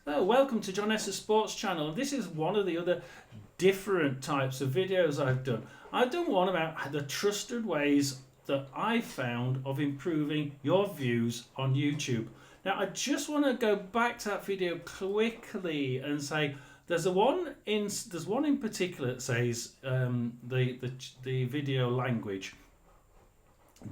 So, welcome to John Esse's Sports Channel. This is one of the other different types of videos I've done. I've done one about the trusted ways that I found of improving your views on YouTube. Now, I just want to go back to that video quickly and say there's one in particular that says the video language.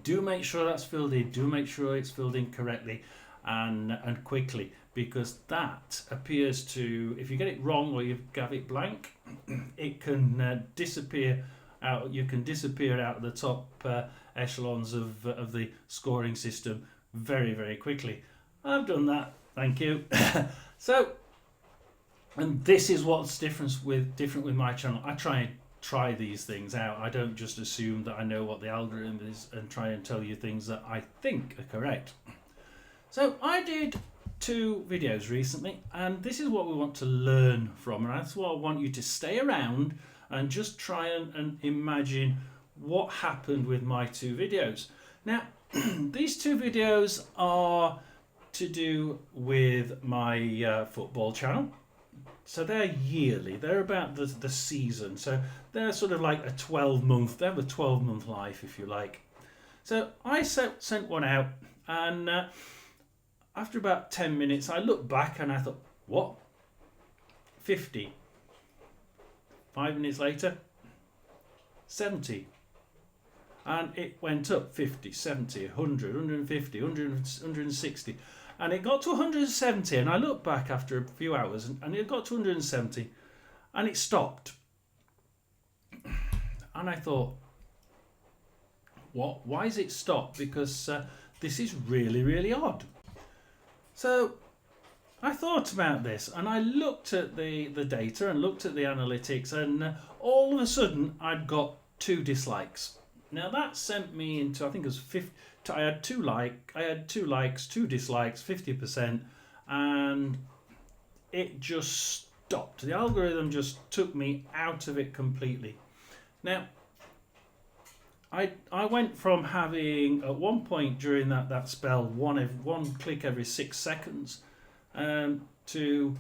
Do make sure that's filled in. Do make sure it's filled in correctly and quickly, because that appears to, if you get it wrong or you have it blank, it can disappear out. You can disappear out of the top echelons of the scoring system very, very quickly. I've done that. Thank you. So, and this is what's different with my channel. I try these things out. I don't just assume that I know what the algorithm is and try and tell you things that I think are correct. So I did 2 videos recently, and this is what we want to learn from, and that's what I want you to stay around and just try and imagine what happened with my 2 videos. Now, these 2 videos are to do with my football channel. So they're yearly, they're about the season, so they're sort of like a 12-month, they have a 12-month life, if you like. So I sent one out, and after about 10 minutes, I looked back and I thought, what? 50. 5 minutes later, 70. And it went up 50, 70, 100, 150, 100, 160. And it got to 170. And I looked back after a few hours and it got to 170. And it stopped. And I thought, what? Why is it stopped? Because this is really, really odd. So I thought about this and I looked at the data and looked at the analytics, and all of a sudden I'd got 2 dislikes. Now that sent me into, I think it was 50. I had 2 likes, 2 dislikes, 50%, and it just stopped. The algorithm just took me out of it completely. Now, I went from having, at one point during that spell, one click every 6 seconds, to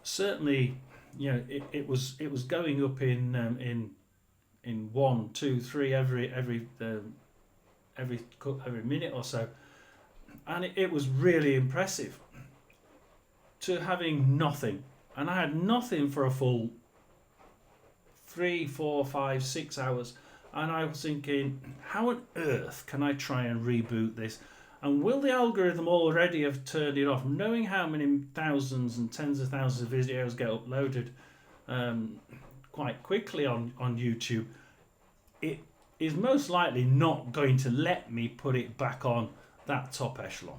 certainly, it was going up in 1, 2, 3 every minute or so, and it was really impressive, to having nothing. And I had nothing for a full 3, 4, 5, 6 hours. And I was thinking, how on earth can I try and reboot this? And will the algorithm already have turned it off? Knowing how many thousands and tens of thousands of videos get uploaded quite quickly on YouTube, it is most likely not going to let me put it back on that top echelon,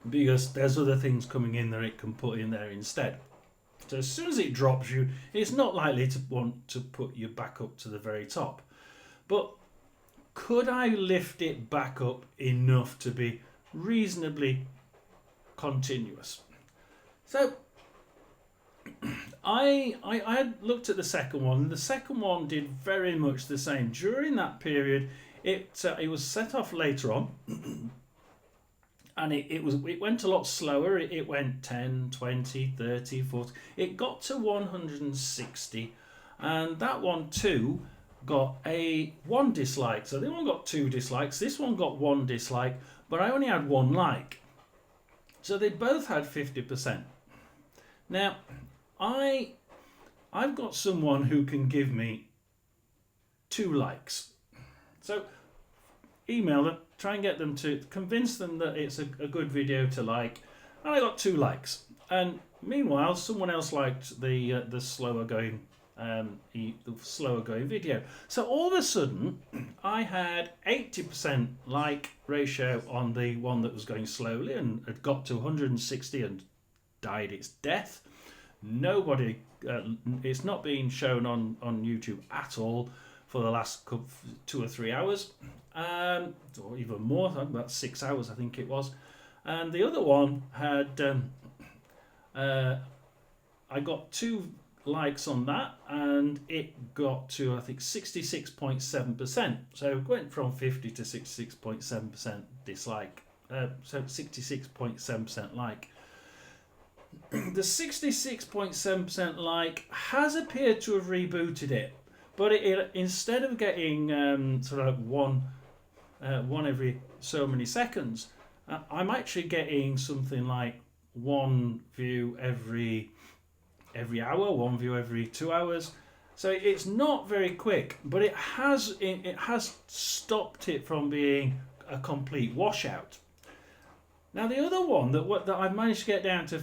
because there's other things coming in that it can put in there instead. So as soon as it drops you, it's not likely to want to put you back up to the very top. But could I lift it back up enough to be reasonably continuous? So I had looked at the second one. The second one did very much the same. During that period, it was set off later on. And it went a lot slower. It went 10, 20, 30, 40. It got to 160, and that one too got 1 dislike. So they all got 2 dislikes. This one got 1 dislike, but I only had 1 like. So they both had 50%. Now, I've got someone who can give me 2 likes. So email them, try and get them to convince them that it's a good video to like, and I got 2 likes. And meanwhile, someone else liked the slower going video. So all of a sudden, I had 80% like ratio on the one that was going slowly and had got to 160 and died its death. Nobody, it's not being shown on YouTube at all for the last 2 or 3 hours. Or even more, about 6 hours I think it was. And the other one had, I got 2 likes on that, and it got to, I think, 66.7%. So it went from 50 to 66.7% dislike. So 66.7% like. the 66.7% like has appeared to have rebooted it, but it instead of getting sort of one every so many seconds, I'm actually getting something like one view every hour, one view every 2 hours. So it's not very quick, but it has stopped it from being a complete washout. Now the other one that I've managed to get down to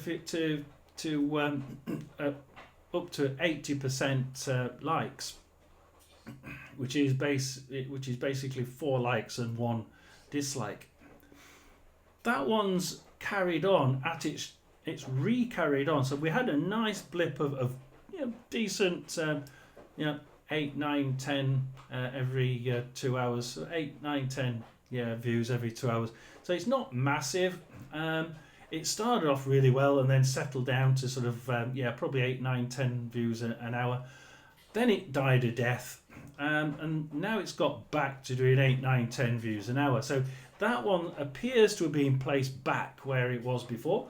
up to 80% likes, which is basically 4 likes and 1 dislike. That one's carried on at it's re-carried on. So we had a nice blip of decent 8, 9, 10 every 2 hours. So 8, 9, 10 views every 2 hours. So it's not massive. It started off really well and then settled down to sort of probably 8, 9, 10 views an hour. Then it died a death, and now it's got back to doing 8, 9, 10 views an hour. So that one appears to have been placed back where it was before.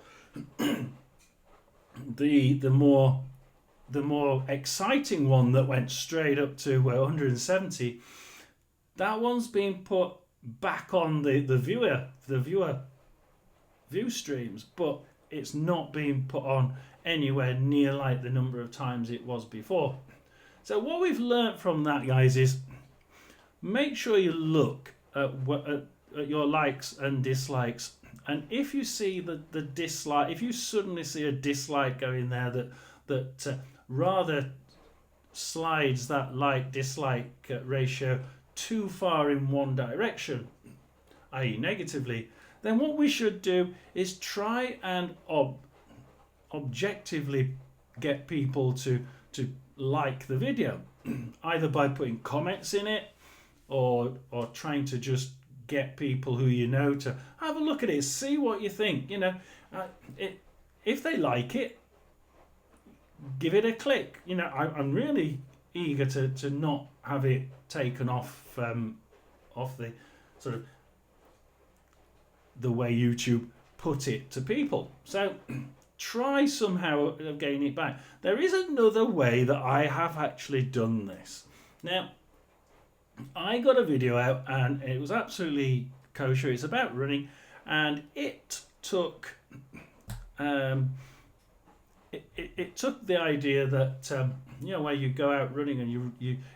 The more exciting one that went straight up to 170, that one's being put back on the viewer view streams, but it's not being put on anywhere near like the number of times it was before. So what we've learnt from that, guys, is make sure you look at your likes and dislikes, and if you see the dislike, if you suddenly see a dislike going there that rather slides that like-dislike ratio too far in one direction, i.e. negatively, then what we should do is try and objectively get people to like the video, either by putting comments in it or trying to just get people who you know to have a look at it, see what you think. If they like it, give it a click. I'm really eager to not have it taken off the sort of the way YouTube put it to people. So try somehow of getting it back. There is another way that I have actually done this. Now, I got a video out and it was absolutely kosher. It's about running, and it took it took the idea that where you go out running and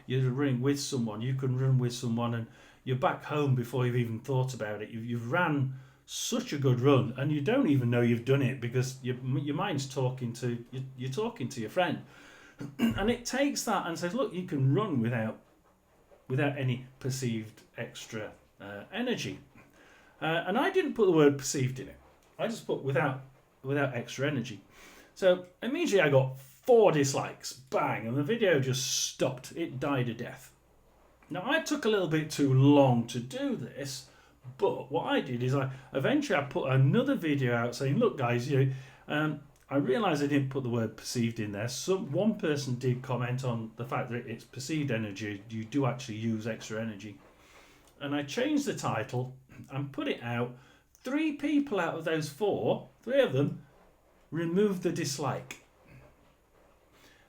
you're running with someone, you can run with someone and you're back home before you've even thought about it. You've ran such a good run and you don't even know you've done it because your mind's talking to you're talking to your friend, and it takes that and says, look, you can run without any perceived extra energy. And I didn't put the word perceived in it. I just put without extra energy. So immediately I got 4 dislikes, bang, and the video just stopped. It died a death. Now I took a little bit too long to do this, but what I did is I eventually put another video out saying, look guys, I realised I didn't put the word perceived in there. One person did comment on the fact that it's perceived energy. You do actually use extra energy. And I changed the title and put it out. 3 people out of those 4, 3 of them, removed the dislike.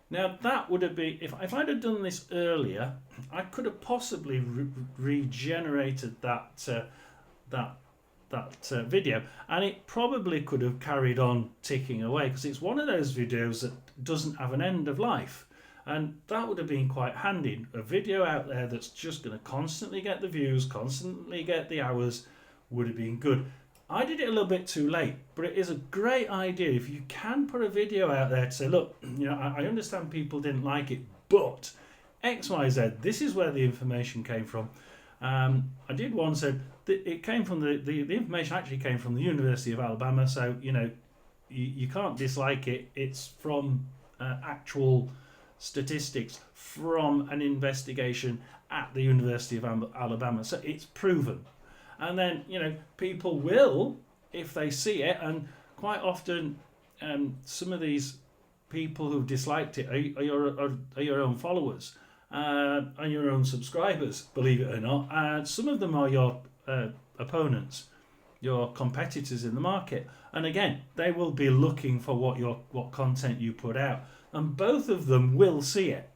Now that would have been, if I'd have done this earlier, I could have possibly regenerated that video, and it probably could have carried on ticking away, because it's one of those videos that doesn't have an end of life, and that would have been quite handy. A video out there that's just going to constantly get the views, constantly get the hours, would have been good. I did it a little bit too late, but it is a great idea if you can put a video out there to say, look, I understand people didn't like it, but XYZ, this is where the information came from. I did one said that it came from the information actually came from the University of Alabama, so you can't dislike it. It's from actual statistics from an investigation at the University of Alabama, so it's proven. And then people will, if they see it, and quite often some of these people who disliked it are your own followers, and your own subscribers, believe it or not, and some of them are your opponents. your competitors in the market. And again, they will be looking for what content you put out, and both of them will see it.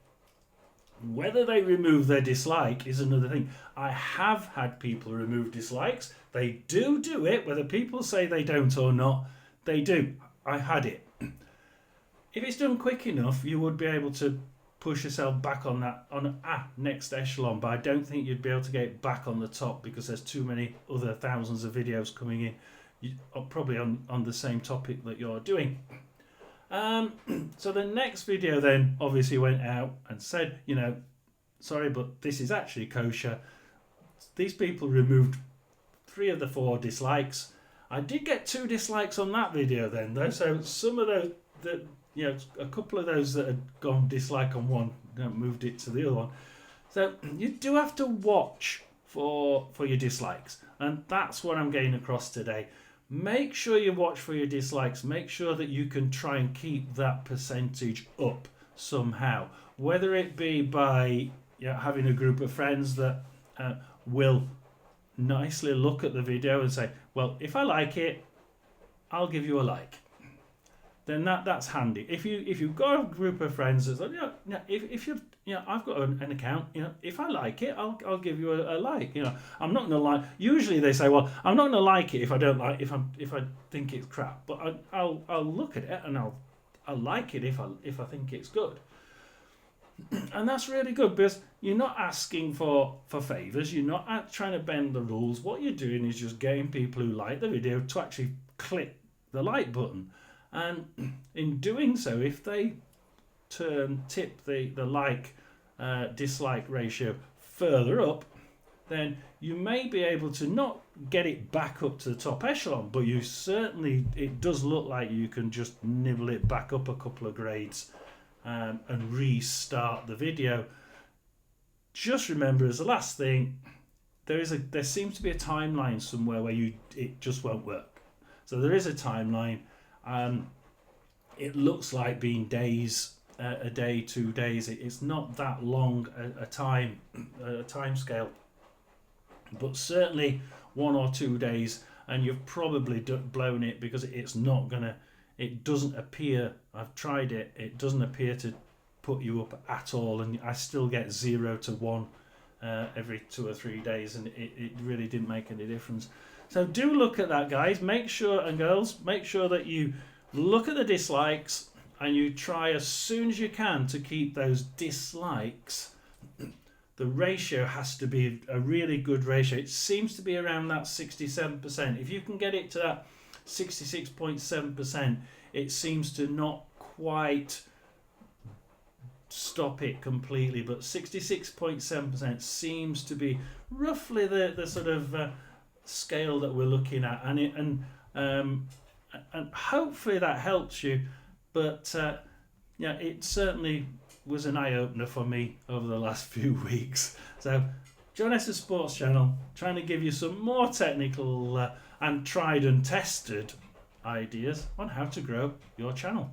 Whether they remove their dislike is another thing. I have had people remove dislikes. They do it, whether people say they don't or not, they do. I had it. If it's done quick enough, you would be able to push yourself back on that next echelon, but I don't think you'd be able to get back on the top because there's too many other thousands of videos coming in, probably on the same topic that you're doing. So the next video then obviously went out and said, sorry, but this is actually kosher. These people removed 3 of the 4 dislikes. I did get 2 dislikes on that video then, though. So some of those, a couple of those that had gone dislike on one, moved it to the other one. So you do have to watch for your dislikes, and that's what I'm getting across today. Make sure you watch for your dislikes. Make sure that you can try and keep that percentage up somehow, whether it be by having a group of friends that will nicely look at the video and say, well, if I like it, I'll give you a like. Then that's handy. If you've got a group of friends that's like, if you I've got an account, if I like it, I'll give you a like. I'm not gonna like. Usually they say, well, I'm not gonna like it if I don't like, if I think it's crap, but I'll look at it and I'll like it if I think it's good. And that's really good because you're not asking for favours. You're not trying to bend the rules. What you're doing is just getting people who like the video to actually click the like button. And in doing so, if they tip the like dislike ratio further up, then you may be able to not get it back up to the top echelon, but it does look like you can just nibble it back up a couple of grades and restart the video. Just remember, as the last thing, there seems to be a timeline somewhere where it just won't work. So there is a timeline. It looks like being days, a day, 2 days. It's not that long a time scale, but certainly 1 or 2 days, and you've probably blown it because it's not gonna. It doesn't appear. I've tried it. It doesn't appear to put you up at all, and I still get 0 to 1 every 2 or 3 days, and it really didn't make any difference. So do look at that, guys. Make sure, and girls, make sure that you look at the dislikes and you try as soon as you can to keep those dislikes. The ratio has to be a really good ratio. It seems to be around that 67%. If you can get it to that 66.7%, it seems to not quite stop it completely, but 66.7% seems to be roughly the sort of scale that we're looking at, and hopefully that helps you. But it certainly was an eye-opener for me over the last few weeks. So John Esser Sports Channel, trying to give you some more technical and tried and tested ideas on how to grow your channel.